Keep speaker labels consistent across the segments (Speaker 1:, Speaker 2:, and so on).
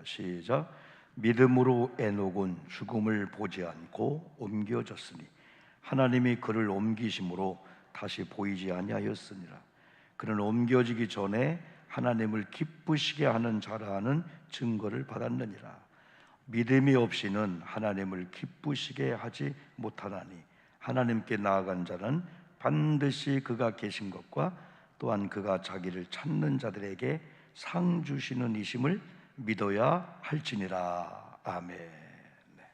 Speaker 1: 시작. 믿음으로 에녹은 죽음을 보지 않고 옮겨졌으니 하나님이 그를 옮기심으로 다시 보이지 아니하였으니라. 그는 옮겨지기 전에 하나님을 기쁘시게 하는 자라는 증거를 받았느니라. 믿음이 없이는 하나님을 기쁘시게 하지 못하나니 하나님께 나아간 자는 반드시 그가 계신 것과 또한 그가 자기를 찾는 자들에게 상 주시는 이심을 믿어야 할지니라. 아멘. 네.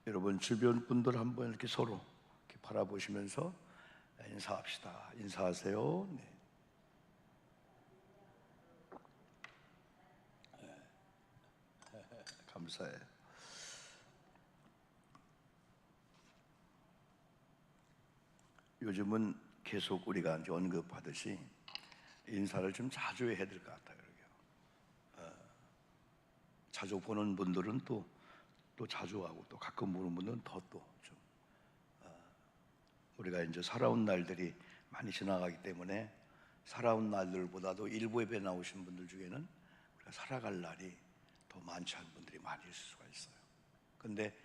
Speaker 1: 여러분 주변 분들 한번 이렇게 서로 이렇게 바라보시면서 인사합시다. 인사하세요. 네. 감사해요. 요즘은 계속 우리가 이제 언급하듯이 인사를 좀 자주 해야 될 것 같아요. 자주 보는 분들은 또 자주 하고, 또 가끔 보는 분들은 더 또 좀 우리가 이제 살아온 날들이 많이 지나가기 때문에 살아온 날들보다도 일부 예배 나오신 분들 중에는 우리가 살아갈 날이 더 많지 않은 분들이 많이 있을 수가 있어요. 근데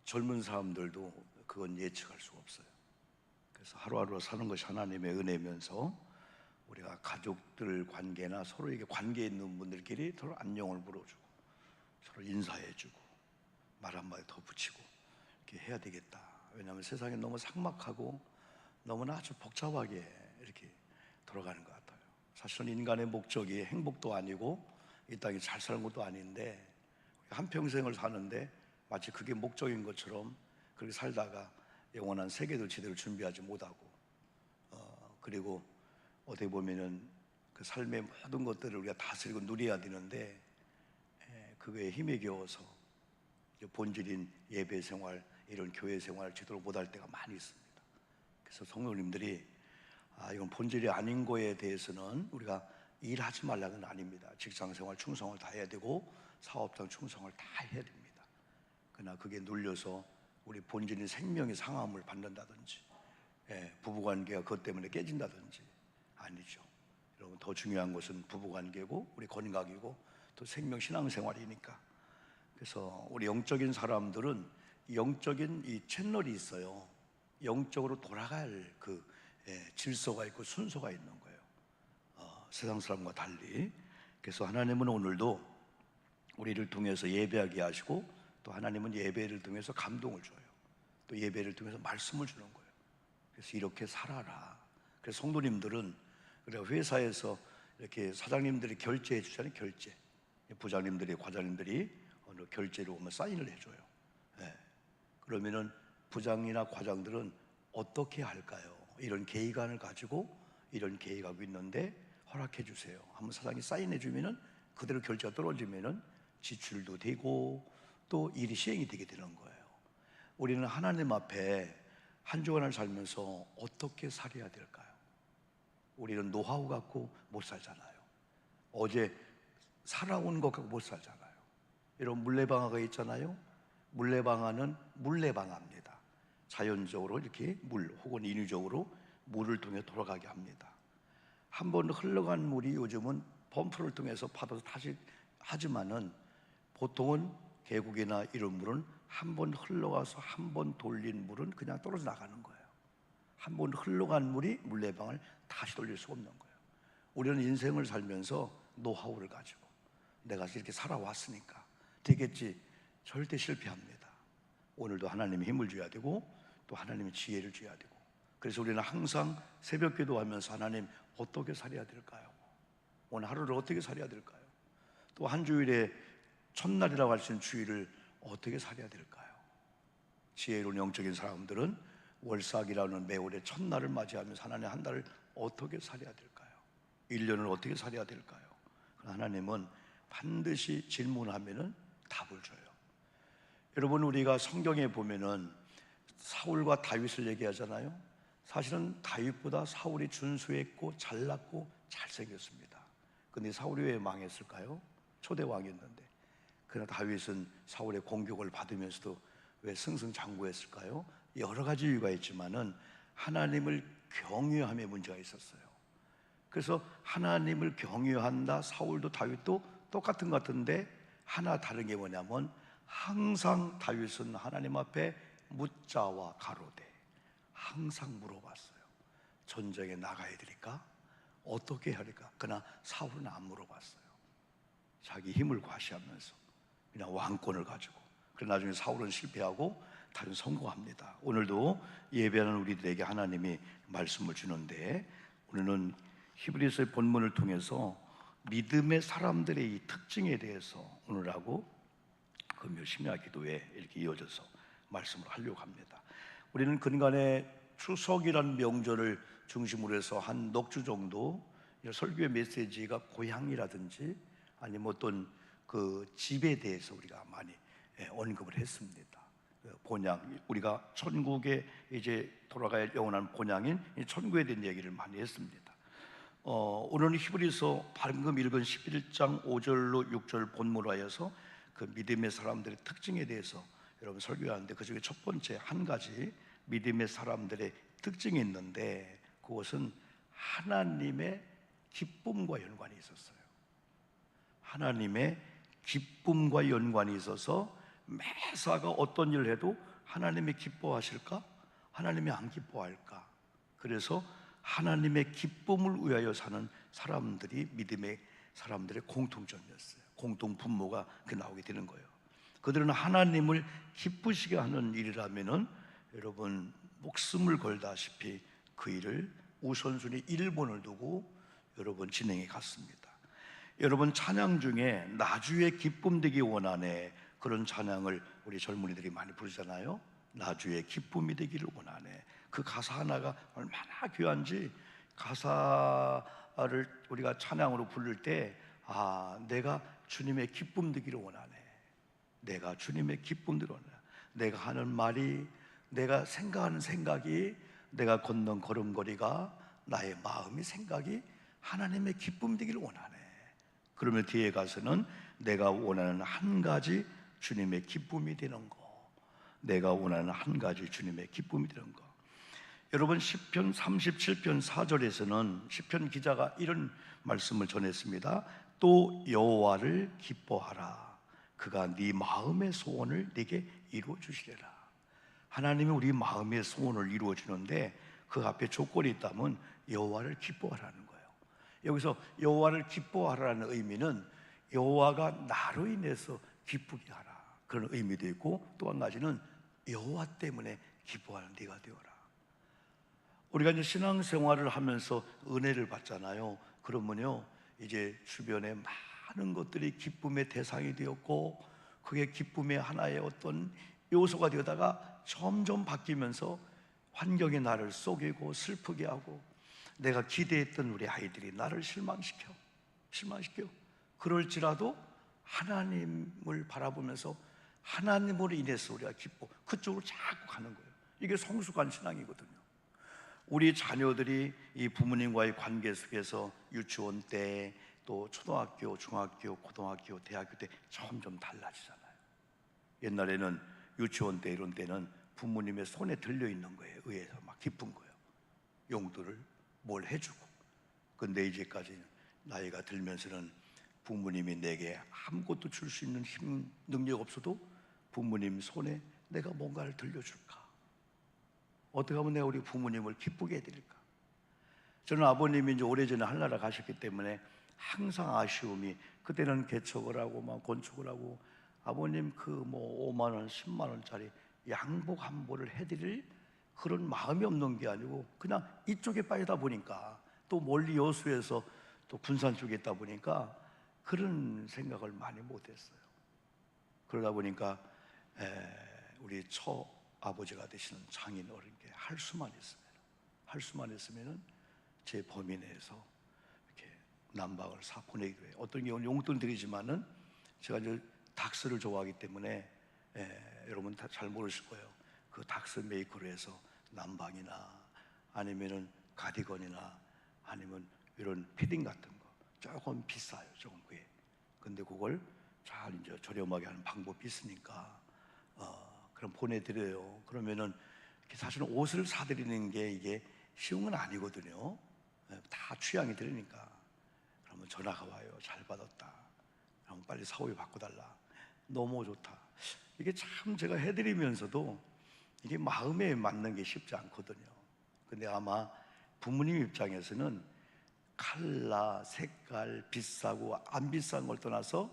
Speaker 1: 젊은 사람들도 그건 예측할 수가 없어요. 그래서 하루하루 사는 것이 하나님의 은혜면서 우리가 가족들 관계나 서로에게 관계 있는 분들끼리 서로 안녕을 물어주고 서로 인사해주고 말 한마디 더 붙이고 이렇게 해야 되겠다. 왜냐하면 세상이 너무 삭막하고 너무나 아주 복잡하게 이렇게 돌아가는 것 같아요. 사실은 인간의 목적이 행복도 아니고 이 땅에 잘 사는 것도 아닌데 한평생을 사는데 마치 그게 목적인 것처럼 그렇게 살다가 영원한 세계도 제대로 준비하지 못하고 그리고 어떻게 보면은 그 삶의 모든 것들을 우리가 다스리고 누려야 되는데 그거에 힘에 겨워서 본질인 예배 생활, 이런 교회 생활을 제대로 못할 때가 많이 있습니다. 그래서 성도님들이 이건 본질이 아닌 거에 대해서는 우리가 일하지 말라는 건 아닙니다. 직장 생활 충성을 다 해야 되고 사업장 충성을 다 해야 됩니다. 그러나 그게 눌려서 우리 본질인 생명의 상함을 받는다든지 부부관계가 그것 때문에 깨진다든지 아니죠. 여러분, 더 중요한 것은 부부관계고 우리 건강이고 또 생명 신앙생활이니까. 그래서 우리 영적인 사람들은 영적인 이 채널이 있어요. 영적으로 돌아갈 그 질서가 있고 순서가 있는 거예요. 세상 사람과 달리. 그래서 하나님은 오늘도 우리를 통해서 예배하게 하시고 또 하나님은 예배를 통해서 감동을 줘요. 또 예배를 통해서 말씀을 주는 거예요. 그래서 이렇게 살아라. 그래서 성도님들은 우리가 회사에서 이렇게 사장님들이 결제해 주잖아요. 결제. 부장님들이, 과장님들이 어느 결제로 오면 사인을 해줘요. 그러면은 부장이나 과장들은 어떻게 할까요? 이런 계획안을 가지고 이런 계획하고 있는데 허락해 주세요. 한번 사장이 사인해 주면은 그대로 결제가 떨어지면은 지출도 되고 또 일이 시행이 되게 되는 거예요. 우리는 하나님 앞에 한 주간을 살면서 어떻게 살아야 될까요? 우리는 노하우 갖고 못 살잖아요. 어제 살아온 것 갖고 못 살잖아요. 이런 물레방아가 있잖아요. 물레방아는 물레방아입니다. 자연적으로 이렇게 물 혹은 인위적으로 물을 통해 돌아가게 합니다. 한번 흘러간 물이 요즘은 펌프를 통해서 받아서 다시 하지만은 보통은 계곡이나 이런 물은 한 번 흘러가서 한 번 돌린 물은 그냥 떨어져 나가는 거예요. 한 번 흘러간 물이 물레방아를 다시 돌릴 수가 없는 거예요. 우리는 인생을 살면서 노하우를 가지고 내가 이렇게 살아왔으니까 되겠지. 절대 실패합니다. 오늘도 하나님의 힘을 줘야 되고 또 하나님의 지혜를 줘야 되고. 그래서 우리는 항상 새벽 기도하면서 하나님 어떻게 살아야 될까요? 오늘 하루를 어떻게 살아야 될까요? 또 한 주일에 첫날이라고 할 수 있는 주일을 어떻게 살아야 될까요? 지혜로운 영적인 사람들은 월삭이라는 매월의 첫날을 맞이하면서 하나님 한 달을 어떻게 살아야 될까요? 1년을 어떻게 살아야 될까요? 하나님은 반드시 질문하면은 답을 줘요. 여러분, 우리가 성경에 보면은 사울과 다윗을 얘기하잖아요. 사실은 다윗보다 사울이 준수했고 잘났고 잘생겼습니다. 근데 사울이 왜 망했을까요? 초대 왕이었는데. 그러나 다윗은 사울의 공격을 받으면서도 왜 승승장구했을까요? 여러 가지 이유가 있지만은 하나님을 경외함의 문제가 있었어요. 그래서 하나님을 경외한다. 사울도 다윗도 똑같은 것 같은데 하나 다른 게 뭐냐면 항상 다윗은 하나님 앞에 묻자와 가로되 항상 물어봤어요. 전쟁에 나가야 되니까 어떻게 해야 할까? 그러나 사울은 안 물어봤어요. 자기 힘을 과시하면서 그냥 왕권을 가지고. 그러나 나중에 사울은 실패하고 다른 성공합니다. 오늘도 예배하는 우리들에게 하나님이 말씀을 주는데, 오늘은 히브리서의 본문을 통해서 믿음의 사람들의 이 특징에 대해서 오늘하고 금요 심야 기도에 이렇게 이어져서 말씀을 하려고 합니다. 우리는 근간에 추석이라는 명절을 중심으로 해서 한 넉 주 정도 설교의 메시지가 고향이라든지 아니면 어떤 그 집에 대해서 우리가 많이 언급을 했습니다. 본향, 우리가 천국에 이제 돌아가야 영원한 본향인 천국에 대한 얘기를 많이 했습니다. 오늘은 히브리서 방금 읽은 11장 5절로 6절 본문으로 하여서 그 믿음의 사람들의 특징에 대해서 여러분 설교하는데, 그 중에 첫 번째 한 가지 믿음의 사람들의 특징이 있는데, 그것은 하나님의 기쁨과 연관이 있었어요. 하나님의 기쁨과 연관이 있어서 매사가 어떤 일을 해도 하나님이 기뻐하실까? 하나님이 안 기뻐할까? 그래서 하나님의 기쁨을 위하여 사는 사람들이 믿음의 사람들의 공통점이었어요. 공통 분모가 나오게 되는 거예요. 그들은 하나님을 기쁘시게 하는 일이라면은 여러분 목숨을 걸다시피 그 일을 우선순위 1번을 두고 여러분 진행해 갔습니다. 여러분 찬양 중에 나주의 기쁨 되기 원하네, 그런 찬양을 우리 젊은이들이 많이 부르잖아요. 나주의 기쁨이 되기를 원하네. 그 가사 하나가 얼마나 귀한지, 가사를 우리가 찬양으로 부를 때 내가 주님의 기쁨 되기를 원하네. 내가 주님의 기쁨 되기를 원하네. 내가 하는 말이, 내가 생각하는 생각이, 내가 걷는 걸음걸이가, 나의 마음이, 생각이 하나님의 기쁨 되기를 원하네. 그러면 뒤에 가서는 내가 원하는 한 가지 주님의 기쁨이 되는 거, 내가 원하는 한 가지 주님의 기쁨이 되는 거. 여러분 시편 37편 4절에서는 시편 기자가 이런 말씀을 전했습니다. 또 여호와를 기뻐하라. 그가 네 마음의 소원을 네게 이루어 주시리라. 하나님이 우리 마음의 소원을 이루어 주는데 그 앞에 조건이 있다면 여호와를 기뻐하라는 거예요. 여기서 여호와를 기뻐하라는 의미는 여호와가 나로 인해서 기쁘게 하라, 그런 의미도 있고, 또 한 가지는 여호와 때문에 기뻐하는 네가 되어라. 우리가 이제 신앙생활을 하면서 은혜를 받잖아요. 그러면요 이제 주변에 많은 것들이 기쁨의 대상이 되었고, 그게 기쁨의 하나의 어떤 요소가 되다가 점점 바뀌면서 환경이 나를 속이고 슬프게 하고, 내가 기대했던 우리 아이들이 나를 실망시켜. 그럴지라도 하나님을 바라보면서 하나님으로 인해서 우리가 기뻐, 그쪽으로 자꾸 가는 거예요. 이게 성숙한 신앙이거든요. 우리 자녀들이 이 부모님과의 관계 속에서 유치원 때, 또 초등학교, 중학교, 고등학교, 대학교 때 점점 달라지잖아요. 옛날에는 유치원 때 이런 때는 부모님의 손에 들려 있는 거예요. 의해서 막 기쁜 거예요. 용돈을 뭘 해주고. 근데 이제까지 나이가 들면서는 부모님이 내게 아무것도 줄 수 있는 힘, 능력 없어도 부모님 손에 내가 뭔가를 들려줄까? 어떻게 하면 내가 우리 부모님을 기쁘게 해드릴까? 저는 아버님이 이제 오래전에 하늘나라 가셨기 때문에 항상 아쉬움이, 그때는 개척을 하고 막 건축을 하고 아버님 그 뭐 5만 원, 10만 원짜리 양복 한 벌을 해드릴 그런 마음이 없는 게 아니고, 그냥 이쪽에 빠지다 보니까, 또 멀리 여수에서 또 군산 쪽에 있다 보니까 그런 생각을 많이 못했어요. 그러다 보니까 우리 처 아버지가 되시는 장인 어른께 할 수만 있으면 제 범위 내에서 이렇게 난방을 사 보내기로 해요. 어떤 경우는 용돈 드리지만은 제가 이제 닥스를 좋아하기 때문에 여러분 다 잘 모르실 거예요. 그 닥스 메이커로 해서 난방이나 아니면은 가디건이나 아니면 이런 패딩 같은 거 조금 비싸요, 조금 그게. 근데 그걸 잘 이제 저렴하게 하는 방법이 있으니까 그럼 보내드려요. 그러면은 사실은 옷을 사드리는 게 이게 쉬운 건 아니거든요. 다 취향이 들으니까. 그러면 전화가 와요. 잘 받았다. 그럼 빨리 사오에 바꿔달라. 너무 좋다. 이게 참 제가 해드리면서도 이게 마음에 맞는 게 쉽지 않거든요. 근데 아마 부모님 입장에서는 컬러, 색깔, 비싸고 안 비싼 걸 떠나서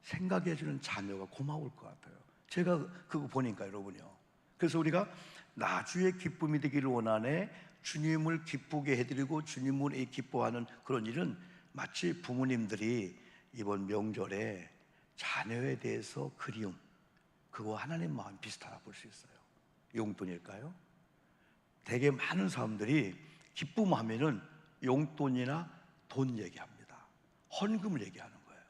Speaker 1: 생각해주는 자녀가 고마울 것 같아요. 제가 그거 보니까 여러분요. 그래서 우리가 나주의 기쁨이 되기를 원하네. 주님을 기쁘게 해드리고 주님을 기뻐하는 그런 일은 마치 부모님들이 이번 명절에 자녀에 대해서 그리움, 그거 하나님 마음 비슷하다 볼 수 있어요. 용돈일까요? 되게 많은 사람들이 기쁨하면은 용돈이나 돈 얘기합니다. 헌금을 얘기하는 거예요.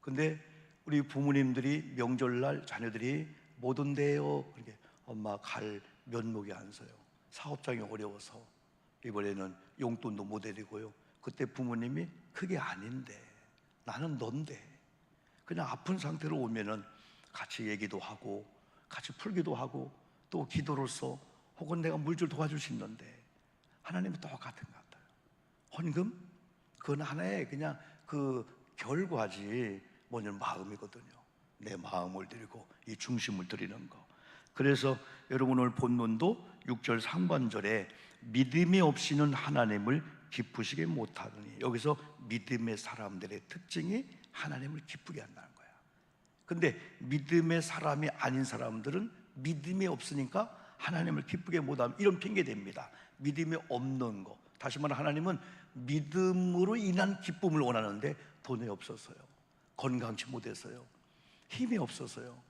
Speaker 1: 근데 우리 부모님들이 명절날 자녀들이 못 온대요. 그렇게 엄마 갈 면목이 안 서요. 사업장이 어려워서 이번에는 용돈도 못 드리고요. 그때 부모님이 그게 아닌데 나는 넌데 그냥 아픈 상태로 오면은 같이 얘기도 하고 같이 풀기도 하고 또 기도로서 혹은 내가 물질 도와줄 수 있는데 하나님은 똑같은 것 같아요. 헌금? 그건 하나의 그냥 그 결과지 뭐냐면 마음이거든요. 내 마음을 드리고 이 중심을 드리는 거. 그래서 여러분 오늘 본문도 6절 상반절에 믿음이 없이는 하나님을 기쁘시게 못하더니, 여기서 믿음의 사람들의 특징이 하나님을 기쁘게 한다는 거야. 근데 믿음의 사람이 아닌 사람들은 믿음이 없으니까 하나님을 기쁘게 못하면 이런 핑계 댑니다. 믿음이 없는 거. 다시 말해 하나님은 믿음으로 인한 기쁨을 원하는데 돈이 없어서요, 건강치 못해서요, 힘이 없어서요,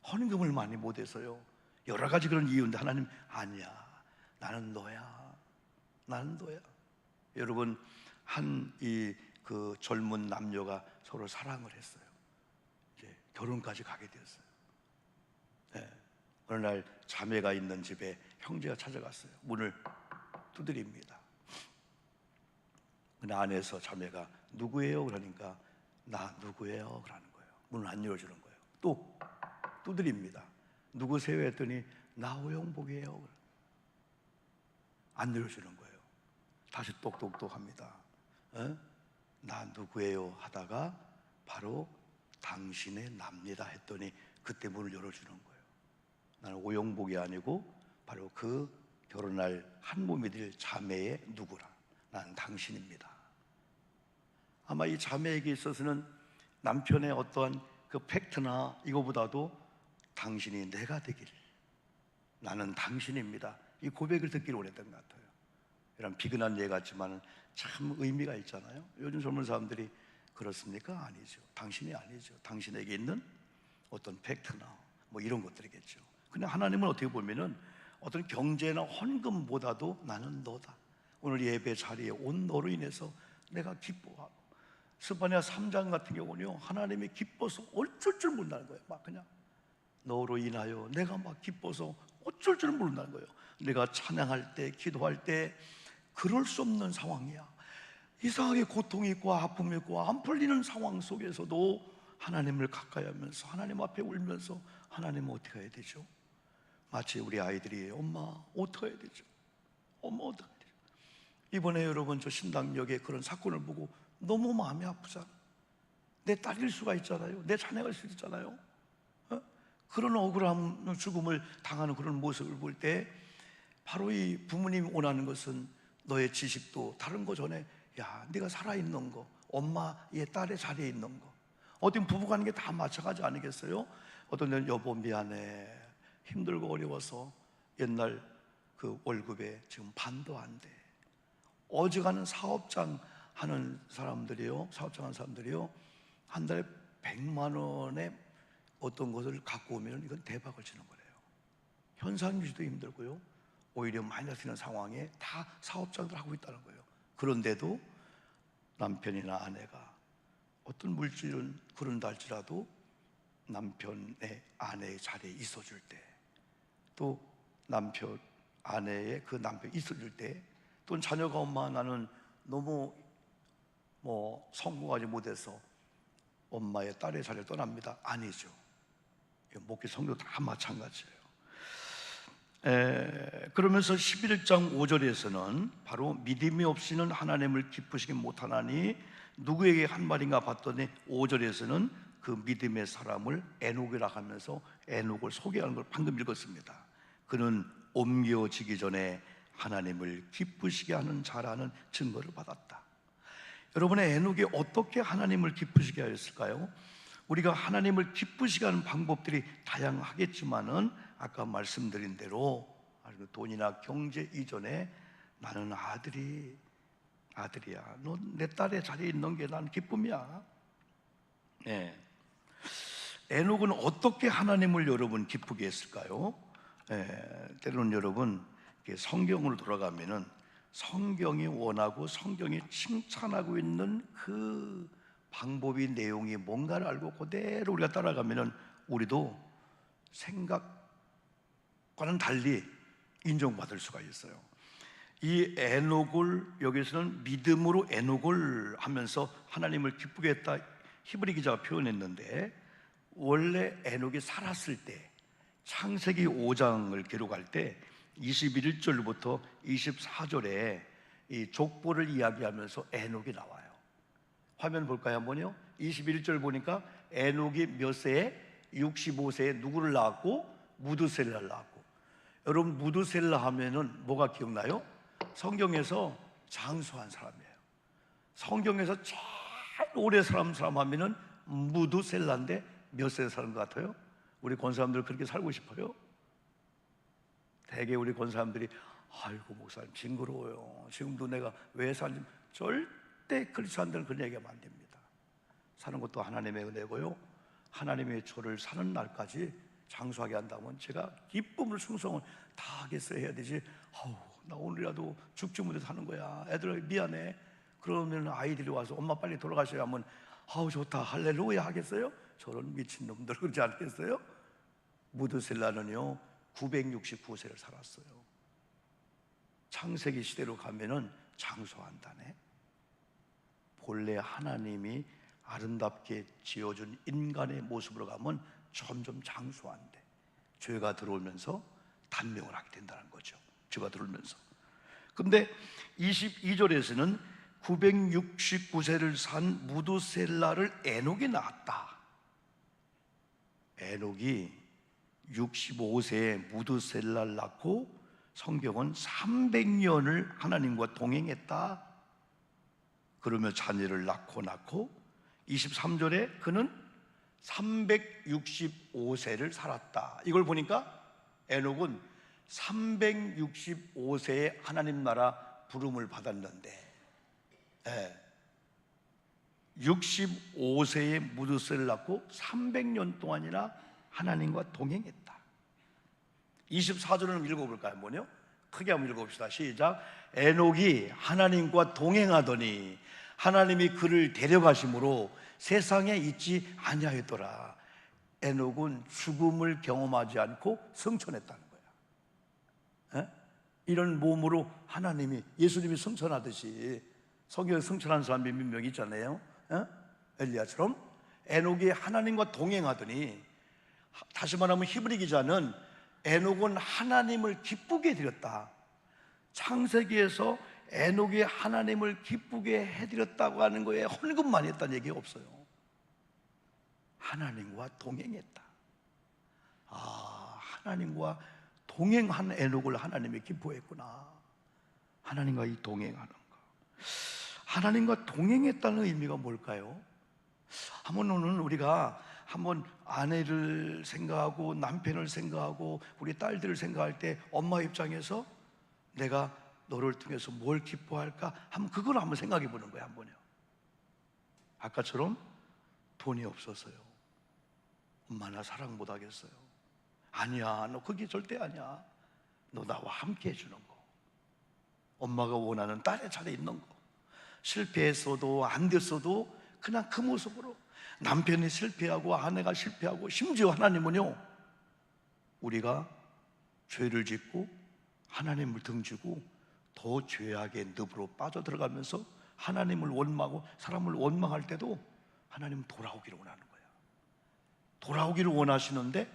Speaker 1: 헌금을 많이 못해서요, 여러 가지 그런 이유인데 하나님 아니야, 나는 너야, 나는 너야. 여러분 한 그 젊은 남녀가 서로 사랑을 했어요. 이제 결혼까지 가게 되었어요. 네. 어느 날 자매가 있는 집에 형제가 찾아갔어요. 문을 두드립니다. 근데 안에서 자매가 누구예요? 그러니까 나 누구예요? 그러는 거예요. 문을 안 열어주는 거예요. 또 두드립니다. 누구세요? 했더니 나 오영복이에요. 안 열어주는 거예요. 다시 똑똑똑 합니다. 나 누구예요? 하다가 바로 당신의 납니다 했더니 그때 문을 열어주는 거예요. 나는 오영복이 아니고 바로 그 결혼할 한 몸이 될 자매의 누구라. 나는 당신입니다. 아마 이 자매에게 있어서는 남편의 어떠한 그 팩트나 이거보다도 당신이 내가 되길, 나는 당신입니다, 이 고백을 듣기를 원했던 것 같아요. 이런 비근한 예 같지만 참 의미가 있잖아요. 요즘 젊은 사람들이 그렇습니까? 아니죠. 당신이 아니죠. 당신에게 있는 어떤 팩트나 뭐 이런 것들이겠죠. 근데 하나님은 어떻게 보면은 어떤 경제나 헌금보다도 나는 너다. 오늘 예배 자리에 온 너로 인해서 내가 기뻐하고, 스바냐 3장 같은 경우는요, 하나님이 기뻐서 어쩔 줄 모른다는 거예요. 막 그냥 너로 인하여 내가 막 기뻐서 어쩔 줄 모른다는 거예요. 내가 찬양할 때, 기도할 때 그럴 수 없는 상황이야. 이상하게 고통이 있고 아픔이 있고 안 풀리는 상황 속에서도 하나님을 가까이 하면서 하나님 앞에 울면서 하나님은 어떻게 해야 되죠? 마치 우리 아이들이 엄마 어떻게 해야 되죠? 엄마 어떻게 해야 되죠? 이번에 여러분 저 신당역에 그런 사건을 보고 너무 마음이 아프잖아. 내 딸일 수가 있잖아요. 내 자녀가 있을 수 있잖아요. 그런 억울한 죽음을 당하는 그런 모습을 볼 때 바로 이 부모님이 원하는 것은 너의 지식도 다른 거 전에 야 네가 살아있는 거, 엄마의 딸의 자리에 있는 거. 어떤 부부가는 게 다 마찬가지 아니겠어요? 어떤 데는 여보 미안해, 힘들고 어려워서 옛날 그 월급에 지금 반도 안 돼. 어지간한 사업장 하는 사람들이요, 한 달에 100만 원에 어떤 것을 갖고 오면 이건 대박을 치는 거래요. 현상 유지도 힘들고요, 오히려 마이너스 되는 상황에 다 사업장들 하고 있다는 거예요. 그런데도 남편이나 아내가 어떤 물질은 그런다 할지라도 남편의 아내의 자리에 있어줄 때, 또 남편 아내의 그 남편이 있어줄 때, 또 자녀가 엄마 나는 너무 성공하지 못해서 엄마의 딸의 자리를 떠납니다. 아니죠. 목회 성도 다 마찬가지예요. 그러면서 11장 5절에서는 바로 믿음이 없이는 하나님을 기쁘시게 못하나니 누구에게 한 말인가 봤더니 5절에서는 그 믿음의 사람을 에녹이라 하면서 에녹을 소개하는 걸 방금 읽었습니다. 그는 옮겨지기 전에 하나님을 기쁘시게 하는 자라는 증거를 받았다. 여러분의 에녹이 어떻게 하나님을 기쁘시게 하였을까요? 우리가 하나님을 기쁘시게 하는 방법들이 다양하겠지만은 아까 말씀드린 대로 돈이나 경제 이전에 나는 아들이야. 너 내 딸의 자리에 있는 게 난 기쁨이야. 네. 에녹은 어떻게 하나님을 여러분 기쁘게 했을까요? 때로는 여러분 성경으로 돌아가면은 성경이 원하고 성경이 칭찬하고 있는 그 방법이 내용이 뭔가를 알고 그대로 우리가 따라가면은 우리도 생각과는 달리 인정받을 수가 있어요. 이 에녹을 여기서는 믿음으로 에녹을 하면서 하나님을 기쁘게 했다 히브리 기자가 표현했는데, 원래 에녹이 살았을 때 창세기 5장을 기록할 때 21절부터 24절에 이 족보를 이야기하면서 에녹이 나와요. 화면 볼까요? 한번요. 21절 보니까 에녹이 몇 세에? 65세에 누구를 낳았고? 무드셀라를 낳았고. 여러분 무드셀라 하면은 뭐가 기억나요? 성경에서 장수한 사람이에요. 성경에서 제일 오래 사람 하면은 무드셀라인데 몇 세 사는 것 같아요? 우리 권사람들 그렇게 살고 싶어요? 대개 우리 권사람들이 아이고 목사님 징그러워요. 지금도 내가 왜 사는지. 절대 크리스천들은 그런 얘기하면 안 됩니다. 사는 것도 하나님의 은혜고요, 하나님의 조를 사는 날까지 장수하게 한다면 제가 기쁨을 충성을 다 하겠어야 해야 되지. 나 오늘이라도 죽지 못해 사는 거야, 애들 미안해. 그러면 아이들이 와서 엄마 빨리 돌아가셔야 하면 좋다 할렐루야 하겠어요? 저런 미친놈들 그러지 않겠어요? 무드셀라는요 969세를 살았어요. 창세기 시대로 가면은 장수한다네. 본래 하나님이 아름답게 지어준 인간의 모습으로 가면 점점 장수한대. 죄가 들어오면서 단명을 하게 된다는 거죠. 죄가 들어오면서. 근데 22절에서는 969세를 산 무드셀라를 에녹이 낳았다. 에녹이 65세에 무드셀라를 낳고 성경은 300년을 하나님과 동행했다. 그러며 자녀를 낳고 23절에 그는 365세를 살았다. 이걸 보니까 에녹은 365세에 하나님 나라 부름을 받았는데 65세에 무드셀라를 낳고 300년 동안이나 하나님과 동행했다. 24절을 읽어볼까요? 한번요. 크게 한번 읽어봅시다. 시작. 에녹이 하나님과 동행하더니 하나님이 그를 데려가심으로 세상에 있지 아니하였더라. 에녹은 죽음을 경험하지 않고 승천했다는 거야. 이런 몸으로 하나님이, 예수님이 승천하듯이 성경에 승천한 사람이 몇 명 있잖아요. 엘리야처럼 에녹이 하나님과 동행하더니, 다시 말하면 히브리 기자는 에녹은 하나님을 기쁘게 해드렸다. 창세기에서 에녹이 하나님을 기쁘게 해드렸다고 하는 거에 헌금만 했다는 얘기가 없어요. 하나님과 동행했다. 하나님과 동행한 에녹을 하나님이 기뻐했구나. 하나님과 이 동행하는 거. 하나님과 동행했다는 의미가 뭘까요? 한번은 우리가 한번 아내를 생각하고 남편을 생각하고 우리 딸들을 생각할 때 엄마 입장에서 내가 너를 통해서 뭘 기뻐할까? 그걸 한번 생각해 보는 거예요. 한번요. 아까처럼 돈이 없어서요. 엄마 나 사랑 못 하겠어요. 아니야, 너 그게 절대 아니야. 너 나와 함께 해주는 거. 엄마가 원하는 딸의 자리에 있는 거. 실패했어도 안 됐어도 그냥 그 모습으로. 남편이 실패하고 아내가 실패하고, 심지어 하나님은요, 우리가 죄를 짓고 하나님을 등지고 더 죄악의 늪으로 빠져들어가면서 하나님을 원망하고 사람을 원망할 때도 하나님은 돌아오기를 원하는 거예요. 돌아오기를 원하시는데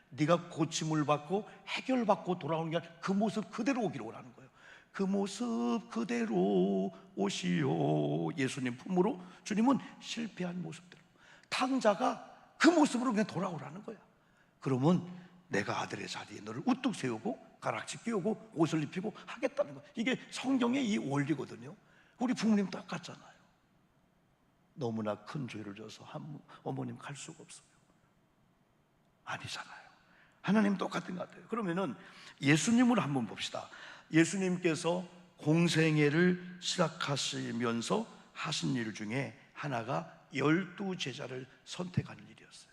Speaker 1: 네가 고침을 받고 해결받고 돌아오는 게 아니라 그 모습 그대로 오기를 원하는 거예요. 그 모습 그대로 오시오. 예수님 품으로. 주님은 실패한 모습대로, 탕자가 그 모습으로 그냥 돌아오라는 거야. 그러면 내가 아들의 자리에 너를 우뚝 세우고 가락지 끼우고 옷을 입히고 하겠다는 거야. 이게 성경의 이 원리거든요. 우리 부모님 똑같잖아요. 너무나 큰 죄를 져서 어머님 갈 수가 없어요. 아니잖아요. 하나님 똑같은 것 같아요. 그러면은 예수님을 한번 봅시다. 예수님께서 공생애를 시작하시면서 하신 일 중에 하나가 12제자를 선택하는 일이었어요.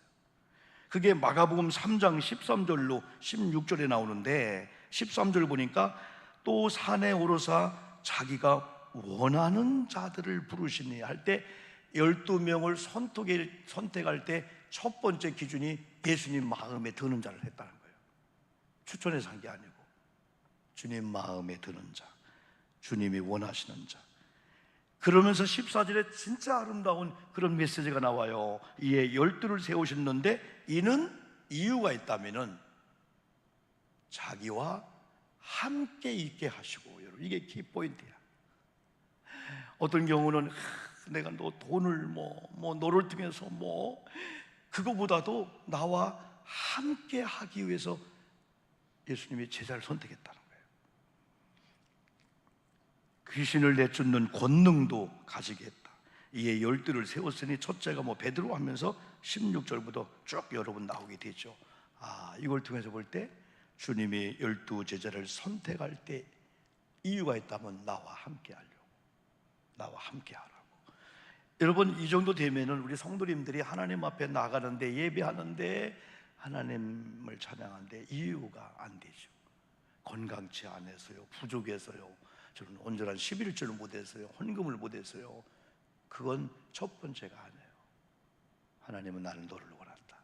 Speaker 1: 그게 마가복음 3장 13절로 16절에 나오는데, 13절 보니까 또 산에 오르사 자기가 원하는 자들을 부르시니 할 때 12명을 선택할 때 첫 번째 기준이 예수님 마음에 드는 자를 했다는 거예요. 추천해서 한 게 아니고 주님 마음에 드는 자, 주님이 원하시는 자. 그러면서 14절에 진짜 아름다운 그런 메시지가 나와요. 이에 12를 세우셨는데 이는 이유가 있다면은 자기와 함께 있게 하시고. 여러분, 이게 키포인트야. 어떤 경우는 내가 너 돈을 너를 통해서 그거보다도 나와 함께 하기 위해서 예수님이 제자를 선택했다는 거예요. 귀신을 내쫓는 권능도 가지게 했다. 이에 12를 세웠으니 첫째가 베드로 하면서 16절부터 쭉 여러분 나오게 되죠. 이걸 통해서 볼 때 주님이 12 제자를 선택할 때 이유가 있다면 나와 함께 하려고, 나와 함께 하라고. 여러분, 이 정도 되면은 우리 성도님들이 하나님 앞에 나가는데, 예배하는데, 하나님을 찬양하는데 이유가 안 되죠. 건강치 않아서요, 부족해서요, 저는 온전한 11조를 못해서요, 헌금을 못해서요. 그건 첫 번째가 아니에요. 하나님은 나는 너를 원한다.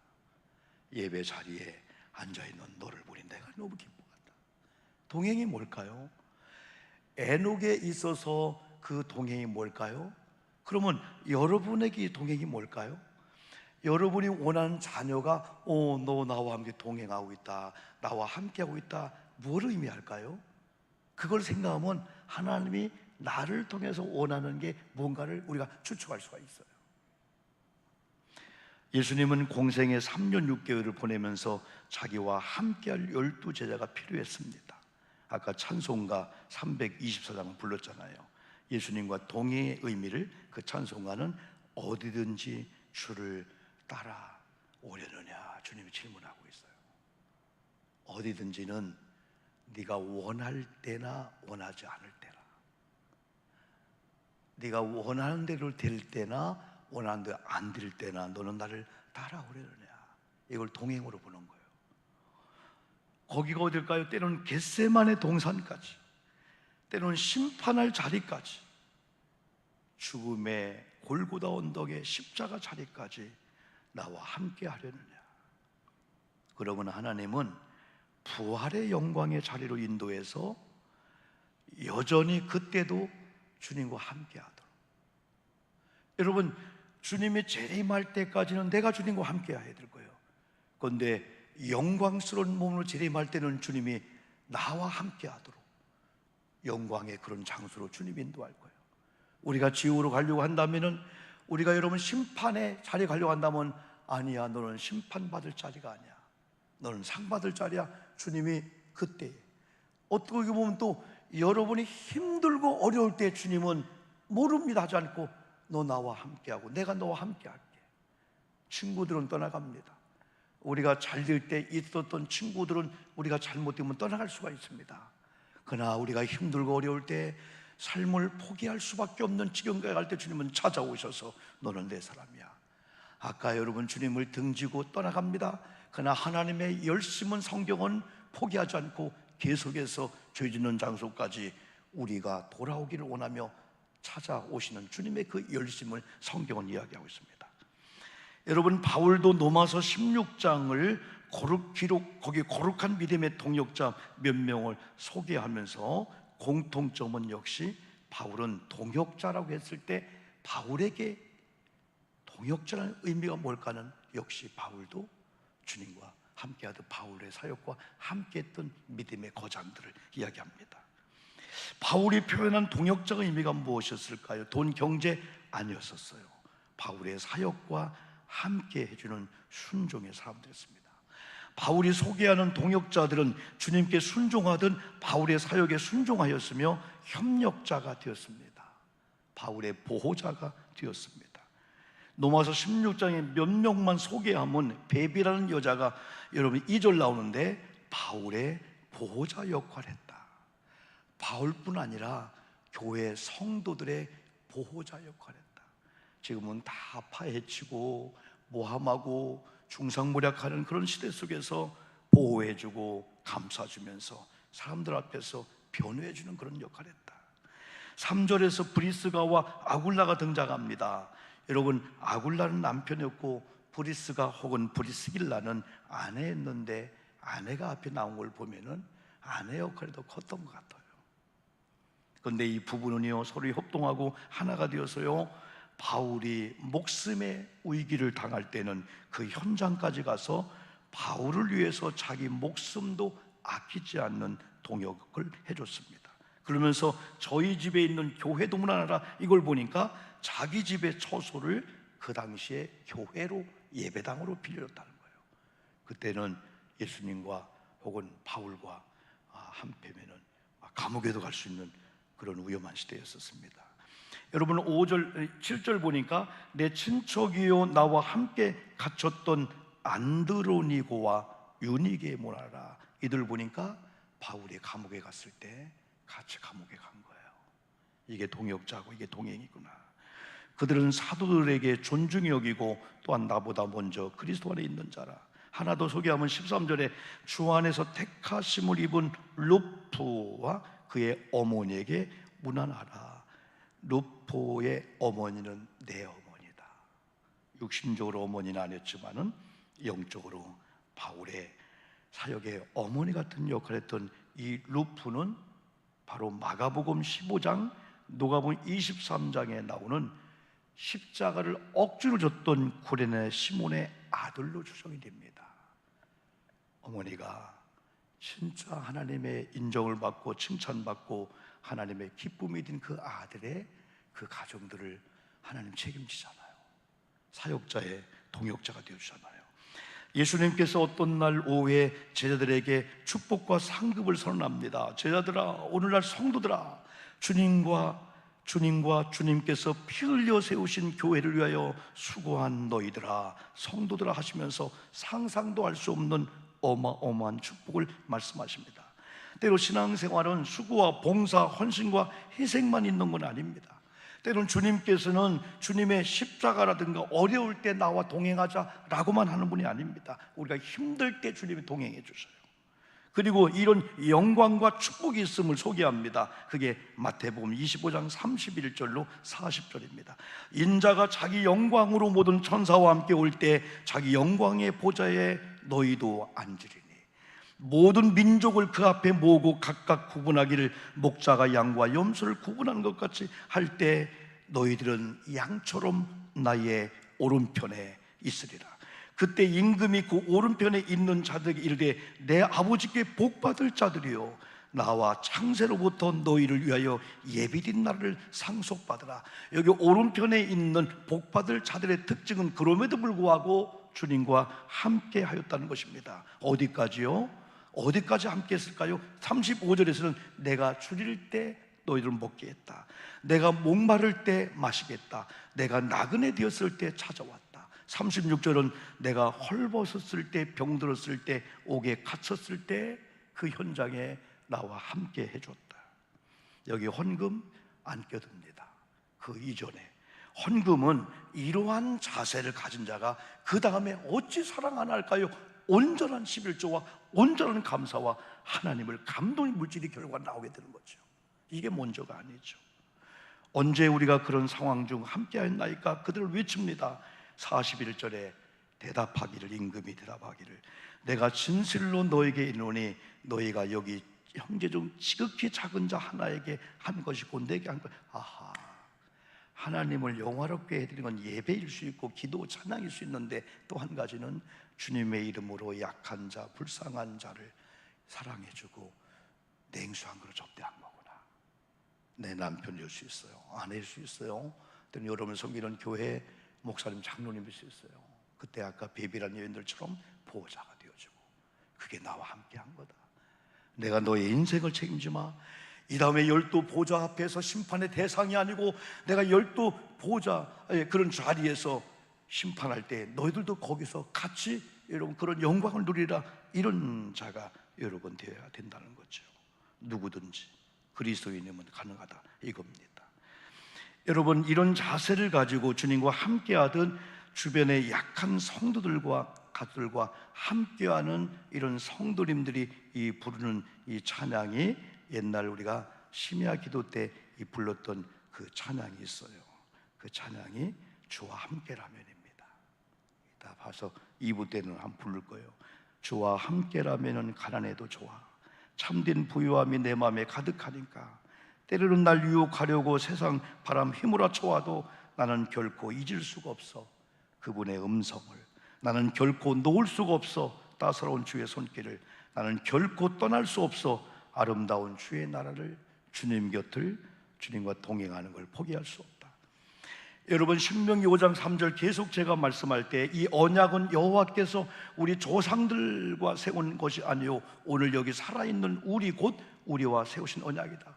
Speaker 1: 예배 자리에 앉아있는 너를 보니 내가 너무 기뻐한다. 동행이 뭘까요? 에녹에 있어서 그 동행이 뭘까요? 그러면 여러분에게 동행이 뭘까요? 여러분이 원하는 자녀가 너 나와 함께 동행하고 있다, 나와 함께하고 있다, 뭘 의미할까요? 그걸 생각하면 하나님이 나를 통해서 원하는 게 뭔가를 우리가 추측할 수가 있어요. 예수님은 공생애 3년 6개월을 보내면서 자기와 함께할 12제자가 필요했습니다. 아까 찬송가 324장을 불렀잖아요. 예수님과 동행의 의미를 그 찬송가는 어디든지 주를 따라오려느냐 주님이 질문하고 있어요. 어디든지는 네가 원할 때나 원하지 않을 때나, 네가 원하는 대로 될 때나 원하는 대로 안 될 때나 너는 나를 따라오려느냐, 이걸 동행으로 보는 거예요. 거기가 어딜까요? 때로는 겟세마네 동산까지, 때로는 심판할 자리까지, 죽음의 골고다 언덕의 십자가 자리까지 나와 함께 하려느냐. 그러면 하나님은 부활의 영광의 자리로 인도해서 여전히 그때도 주님과 함께 하도록. 여러분, 주님이 재림할 때까지는 내가 주님과 함께 해야 될 거예요. 그런데 영광스러운 몸으로 재림할 때는 주님이 나와 함께 하도록 영광의 그런 장소로 주님이 인도할 거예요. 우리가 지옥으로 가려고 한다면은, 우리가 여러분 심판의 자리에 가려고 한다면, 아니야, 너는 심판받을 자리가 아니야, 너는 상 받을 자리야. 주님이 그때, 어떻게 보면 또 여러분이 힘들고 어려울 때 주님은 모릅니다 하지 않고 너 나와 함께하고 내가 너와 함께할게. 친구들은 떠나갑니다. 우리가 잘 될 때 있었던 친구들은 우리가 잘못되면 떠나갈 수가 있습니다. 그러나 우리가 힘들고 어려울 때 삶을 포기할 수밖에 없는 지경까지 갈 때 주님은 찾아오셔서 너는 내 사람이야. 아까 여러분 주님을 등지고 떠나갑니다. 그러나 하나님의 열심은 성경은 포기하지 않고 계속해서 죄 짓는 장소까지 우리가 돌아오기를 원하며 찾아오시는 주님의 그 열심을 성경은 이야기하고 있습니다. 여러분, 바울도 로마서 16장을 거기 거룩한 믿음의 동역자 몇 명을 소개하면서 공통점은 역시 바울은 동역자라고 했을 때 바울에게 동역자라는 의미가 뭘까는 역시 바울도 주님과 함께하던 바울의 사역과 함께했던 믿음의 거장들을 이야기합니다. 바울이 표현한 동역자의 의미가 무엇이었을까요? 돈, 경제 아니었었어요. 바울의 사역과 함께 해주는 순종의 사람들이었습니다. 바울이 소개하는 동역자들은 주님께 순종하던 바울의 사역에 순종하였으며 협력자가 되었습니다. 바울의 보호자가 되었습니다. 로마서 16장에 몇 명만 소개하면 베비라는 여자가 여러분 2절 나오는데 바울의 보호자 역할을 했다. 바울뿐 아니라 교회 성도들의 보호자 역할을 했다. 지금은 다 파헤치고 모함하고 중상모략하는 그런 시대 속에서 보호해주고 감싸주면서 사람들 앞에서 변호해주는 그런 역할을 했다. 3절에서 브리스가와 아굴라가 등장합니다. 여러분, 아굴라는 남편이었고 브리스가 혹은 브리스길라는 아내였는데 아내가 앞에 나온 걸 보면은 아내 역할이 더 컸던 것 같아요. 그런데 이 부부는요 서로 협동하고 하나가 되어서요 바울이 목숨의 위기를 당할 때는 그 현장까지 가서 바울을 위해서 자기 목숨도 아끼지 않는 동역을 해줬습니다. 그러면서 저희 집에 있는 교회 동문 하나라 이걸 보니까 자기 집의 처소를 그 당시에 교회로 예배당으로 빌려줬다는 거예요. 그때는 예수님과 혹은 바울과 한패면은 감옥에도 갈 수 있는 그런 위험한 시대였었습니다. 여러분 7절 보니까 내 친척이요 나와 함께 갇혔던 안드로니고와 유니게 모라라, 이들 보니까 바울이 감옥에 갔을 때 같이 감옥에 간 거예요. 이게 동역자고 이게 동행이구나. 그들은 사도들에게 존중히 여기고 또한 나보다 먼저 그리스도 안에 있는 자라. 하나 더 소개하면 13절에 주 안에서 택하심을 입은 루프와 그의 어머니에게 문안하라. 루포의 어머니는 내 어머니다. 육신적으로 어머니는 아니었지만은 영적으로 바울의 사역의 어머니 같은 역할을 했던 이 루프는 바로 마가복음 15장, 누가복음 23장에 나오는 십자가를 억지로 졌던 구레네 시몬의 아들로 추정이 됩니다. 어머니가 진짜 하나님의 인정을 받고 칭찬받고 하나님의 기쁨이 든 그 아들의 그 가정들을 하나님 책임지잖아요. 사역자의 동역자가 되어주잖아요. 예수님께서 어떤 날 오후에 제자들에게 축복과 상급을 선언합니다. 제자들아, 오늘날 성도들아, 주님과 주님께서 피 흘려 세우신 교회를 위하여 수고한 너희들아, 성도들아 하시면서 상상도 할 수 없는 어마어마한 축복을 말씀하십니다. 때로 신앙생활은 수고와 봉사, 헌신과 희생만 있는 건 아닙니다. 때로는 주님께서는 주님의 십자가라든가 어려울 때 나와 동행하자라고만 하는 분이 아닙니다. 우리가 힘들 때 주님이 동행해 주셔요. 그리고 이런 영광과 축복이 있음을 소개합니다. 그게 마태복음 25장 31절로 40절입니다. 인자가 자기 영광으로 모든 천사와 함께 올 때 자기 영광의 보좌에 너희도 앉으리니 모든 민족을 그 앞에 모으고 각각 구분하기를 목자가 양과 염소를 구분하는 것 같이 할 때 너희들은 양처럼 나의 오른편에 있으리라. 그때 임금이 그 오른편에 있는 자들에게 이르되 내 아버지께 복받을 자들이요 나와 창세로부터 너희를 위하여 예비된 날을 상속받으라. 여기 오른편에 있는 복받을 자들의 특징은 그럼에도 불구하고 주님과 함께 하였다는 것입니다. 어디까지요? 어디까지 함께 했을까요? 35절에서는 내가 줄일 때 너희들은 먹게 했다. 내가 목마를 때 마시겠다. 내가 나그네 되었을 때 찾아왔다. 36절은 내가 헐벗었을 때, 병들었을 때, 옥에 갇혔을 때 그 현장에 나와 함께 해줬다. 여기 헌금 안 껴듭니다. 그 이전에 헌금은 이러한 자세를 가진 자가 그 다음에 어찌 사랑 안 할까요? 온전한 11조와 온전한 감사와 하나님을 감동의 물질이 결과 나오게 되는 거죠. 이게 먼저가 아니죠. 언제 우리가 그런 상황 중 함께 하였나이까? 그들을 외칩니다. 41절에 대답하기를, 임금이 대답하기를 내가 진실로 너에게 이르노니 너희가 여기 형제 중 지극히 작은 자 하나에게 한 것이고 내게 한 것. 아하, 하나님을 영화롭게 해드리는 건 예배일 수 있고 기도 찬양일 수 있는데, 또 한 가지는 주님의 이름으로 약한 자, 불쌍한 자를 사랑해주고 냉수한 그릇 접대한 거구나. 내 남편일 수 있어요, 아내일 수 있어요, 또는 여러분 섬기는 교회 목사님, 장로님일 수 있어요. 그때 아까 베비란 여인들처럼 보호자가 되어주고, 그게 나와 함께한 거다. 내가 너의 인생을 책임지마. 이 다음에 12 보좌 앞에서 심판의 대상이 아니고 내가 12 보좌 그런 자리에서 심판할 때 너희들도 거기서 같이 여러분 그런 영광을 누리라. 이런 자가 여러분 되어야 된다는 거죠. 누구든지 그리스도인이면 가능하다 이겁니다. 여러분, 이런 자세를 가지고 주님과 함께하던 주변의 약한 성도들과 가족들과 함께하는 이런 성도님들이 부르는 이 찬양이, 옛날 우리가 심야 기도 때 불렀던 그 찬양이 있어요. 그 찬양이 주와 함께라면입니다. 이따 봐서 2부 때는 한번 부를 거예요. 주와 함께라면은 가난해도 좋아. 참된 부유함이 내 마음에 가득하니까. 때로는 날 유혹하려고 세상 바람 휘몰아 쳐와도 나는 결코 잊을 수가 없어 그분의 음성을. 나는 결코 놓을 수가 없어 따사로운 주의 손길을. 나는 결코 떠날 수 없어 아름다운 주의 나라를. 주님 곁을, 주님과 동행하는 걸 포기할 수 없다. 여러분, 신명기 5장 3절 계속 제가 말씀할 때 이 언약은 여호와께서 우리 조상들과 세운 것이 아니요 오늘 여기 살아있는 우리 곧 우리와 세우신 언약이다.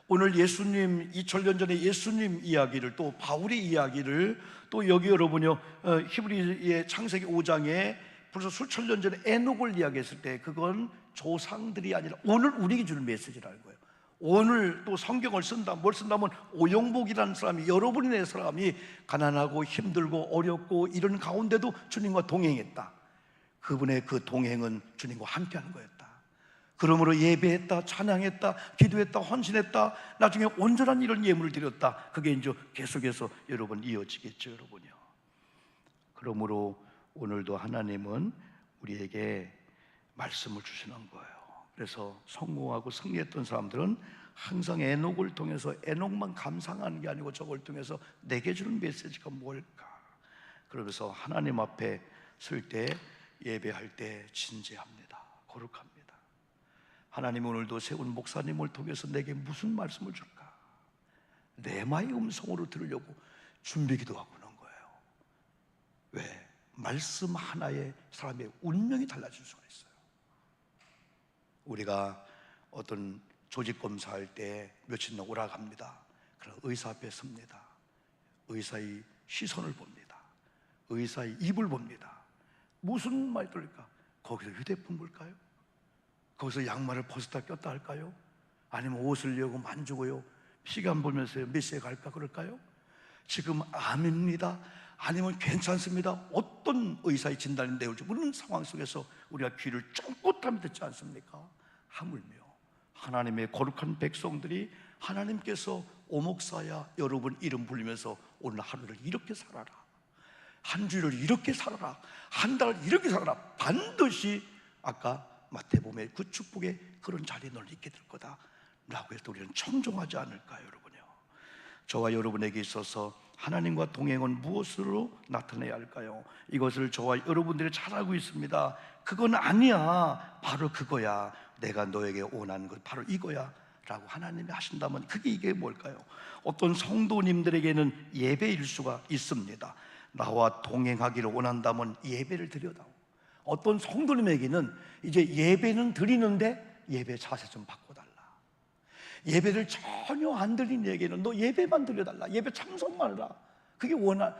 Speaker 1: 오늘 예수님, 2000년 전에 예수님 이야기를, 또 바울의 이야기를, 또 여기 여러분요 히브리의 창세기 5장에 벌써 수천 년 전에 에녹을 이야기했을 때 그건 조상들이 아니라 오늘 우리에게 주는 메시지라는 거예요. 오늘 또 성경을 쓴다, 뭘 쓴다면 오영복이라는 사람이, 여러분의 사람이 가난하고 힘들고 어렵고 이런 가운데도 주님과 동행했다. 그분의 그 동행은 주님과 함께하는 거였다. 그러므로 예배했다, 찬양했다, 기도했다, 헌신했다, 나중에 온전한 이런 예물을 드렸다. 그게 이제 계속해서 여러분 이어지겠죠, 여러분요. 그러므로 오늘도 하나님은 우리에게 말씀을 주시는 거예요. 그래서 성공하고 승리했던 사람들은 항상 에녹을 통해서 에녹만 감상하는 게 아니고 저걸 통해서 내게 주는 메시지가 뭘까? 그러면서 하나님 앞에 설 때, 예배할 때 진지합니다. 거룩합니다. 하나님, 오늘도 세운 목사님을 통해서 내게 무슨 말씀을 줄까? 내마의 음성으로 들으려고 준비기도 하고 있는 거예요. 왜? 말씀 하나에 사람의 운명이 달라질 수가 있어요. 우리가 어떤 조직 검사할 때 며칠 오라고 합니다. 그럼 의사 앞에 섭니다. 의사의 시선을 봅니다. 의사의 입을 봅니다. 무슨 말이 들릴까? 거기서 휴대폰 볼까요? 거기서 양말을 벗었다 꼈다 할까요? 아니면 옷을 여고 만지고요, 시간 보면서 몇 시에 갈까 그럴까요? 지금 암입니다, 아니면 괜찮습니다, 어떤 의사의 진단이 내올지 모르는 상황 속에서 우리가 귀를 쫑긋하면 듣지 않습니까? 하물며 하나님의 거룩한 백성들이 하나님께서 오목사야 여러분 이름 부르면서 오늘 하루를 이렇게 살아라, 한 주를 이렇게 살아라, 한 달을 이렇게 살아라, 반드시 아까 마태복음의 그 축복의 그런 자리에 널 있게 될 거다 라고 해서 우리는 청종하지 않을까요, 여러분요? 저와 여러분에게 있어서 하나님과 동행은 무엇으로 나타내야 할까요? 이것을 저와 여러분들이 잘 알고 있습니다. 그건 아니야, 바로 그거야, 내가 너에게 원하는 것 바로 이거야 라고 하나님이 하신다면 그게 이게 뭘까요? 어떤 성도님들에게는 예배일 수가 있습니다. 나와 동행하기를 원한다면 예배를 드려다오. 어떤 성도님에게는 이제 예배는 드리는데 예배 자세 좀 바꿔달라. 예배를 전혀 안 드린 얘기는 너 예배만 드려달라, 예배 참석만 해라. 그게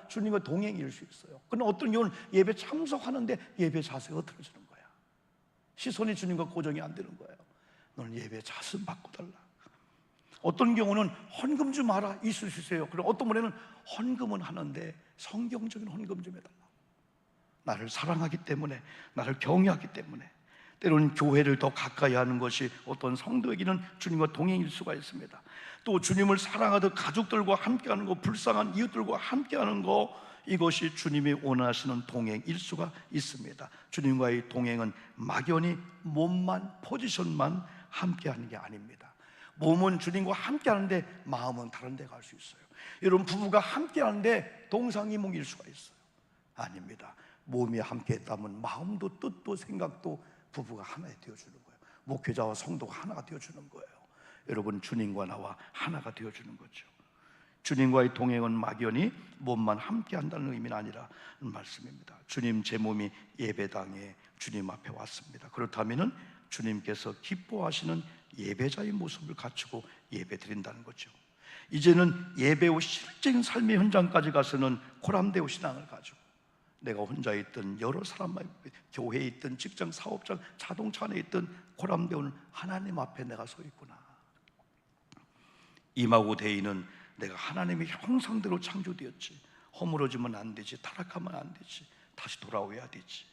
Speaker 1: 주님과 동행일 수 있어요. 그런데 어떤 경우는 예배 참석하는데 예배 자세가 틀어지는 거야. 시선이 주님과 고정이 안 되는 거예요. 너는 예배 자세 좀 바꿔달라. 어떤 경우는 헌금 좀 하라, 있을 수 있어요. 그리고 어떤 분에는 헌금은 하는데 성경적인 헌금 좀 해달라. 나를 사랑하기 때문에, 나를 경외하기 때문에. 때로는 교회를 더 가까이 하는 것이 어떤 성도에게는 주님과 동행일 수가 있습니다. 또 주님을 사랑하듯 가족들과 함께하는 것, 불쌍한 이웃들과 함께하는 것, 이것이 주님이 원하시는 동행일 수가 있습니다. 주님과의 동행은 막연히 몸만, 포지션만 함께하는 게 아닙니다. 몸은 주님과 함께 하는데 마음은 다른 데 갈 수 있어요. 여러분, 부부가 함께 하는데 동상이몽일 수가 있어요. 아닙니다. 몸이 함께 했다면 마음도 뜻도 생각도 부부가 하나 되어주는 거예요. 목회자와 성도가 하나가 되어주는 거예요. 여러분, 주님과 나와 하나가 되어주는 거죠. 주님과의 동행은 막연히 몸만 함께 한다는 의미는 아니라는 말씀입니다. 주님, 제 몸이 예배당에 주님 앞에 왔습니다. 그렇다면 주님께서 기뻐하시는 예배자의 모습을 갖추고 예배 드린다는 거죠. 이제는 예배의 실제인 삶의 현장까지 가서는 코람데오 신앙을 가지고 내가 혼자 있든 여러 사람과 교회에 있든 직장 사업장 자동차 안에 있든 코람데오는 하나님 앞에 내가 서 있구나. 임하고 대의는 내가 하나님의 형상대로 창조되었지, 허물어지면 안 되지, 타락하면 안 되지, 다시 돌아오야 되지.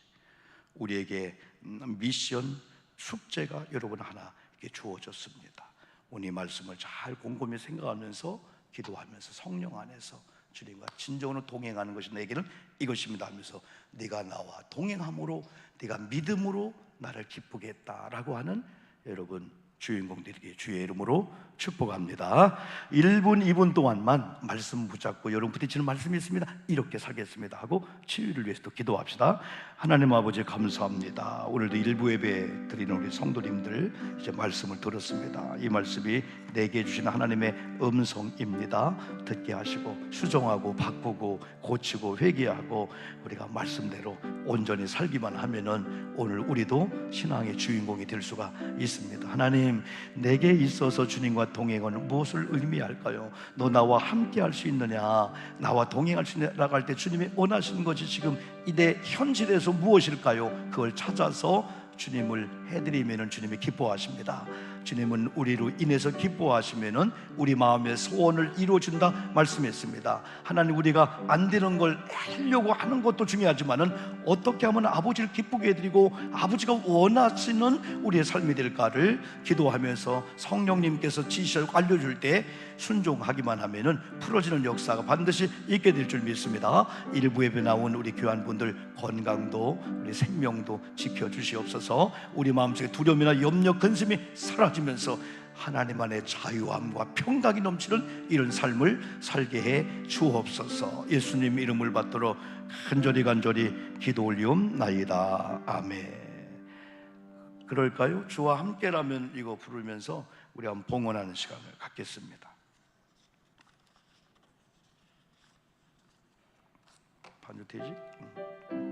Speaker 1: 우리에게 미션, 숙제가 여러분 하나 이렇게 주어졌습니다. 오늘 이 말씀을 잘 곰곰이 생각하면서 기도하면서 성령 안에서 주님과 진정으로 동행하는 것이 내게는 이것입니다 하면서 네가 나와 동행함으로 네가 믿음으로 나를 기쁘게 했다라고 하는 여러분 주인공들에게 주의 이름으로 축복합니다. 1분 2분 동안만 말씀 붙잡고 여러분 부딪히는 말씀이 있습니다. 이렇게 살겠습니다 하고 치유를 위해서 또 기도합시다. 하나님 아버지 감사합니다. 오늘도 일부 예배 드리는 우리 성도님들 이제 말씀을 들었습니다. 이 말씀이 내게 주신 하나님의 음성입니다. 듣게 하시고 수정하고 바꾸고 고치고 회개하고 우리가 말씀대로 온전히 살기만 하면은 오늘 우리도 신앙의 주인공이 될 수가 있습니다. 하나님, 내게 있어서 주님과 동행은 무엇을 의미할까요? 너 나와 함께 할 수 있느냐? 나와 동행할 수 있느냐라고 할 때 주님이 원하시는 것이 지금 이대 현실에서 무엇일까요? 그걸 찾아서 주님을 해드리면 주님이 기뻐하십니다. 주님은 우리로 인해서 기뻐하시면 우리 마음의 소원을 이루어준다 말씀했습니다. 하나님, 우리가 안 되는 걸 하려고 하는 것도 중요하지만 어떻게 하면 아버지를 기쁘게 해드리고 아버지가 원하시는 우리의 삶이 될까를 기도하면서 성령님께서 지시하고 알려줄 때 순종하기만 하면 풀어지는 역사가 반드시 있게 될 줄 믿습니다. 일부 예배 나온 우리 교환분들 건강도 우리 생명도 지켜주시옵소서. 우리 마음속에 두려움이나 염려, 근심이 사라지면서 하나님 안에 자유함과 평강이 넘치는 이런 삶을 살게 해 주옵소서. 예수님 이름을 받들어 간절히 기도 올리옵나이다. 아멘. 그럴까요? 주와 함께라면 이거 부르면서 우리 한번 봉헌하는 시간을 갖겠습니다. 반주 되지?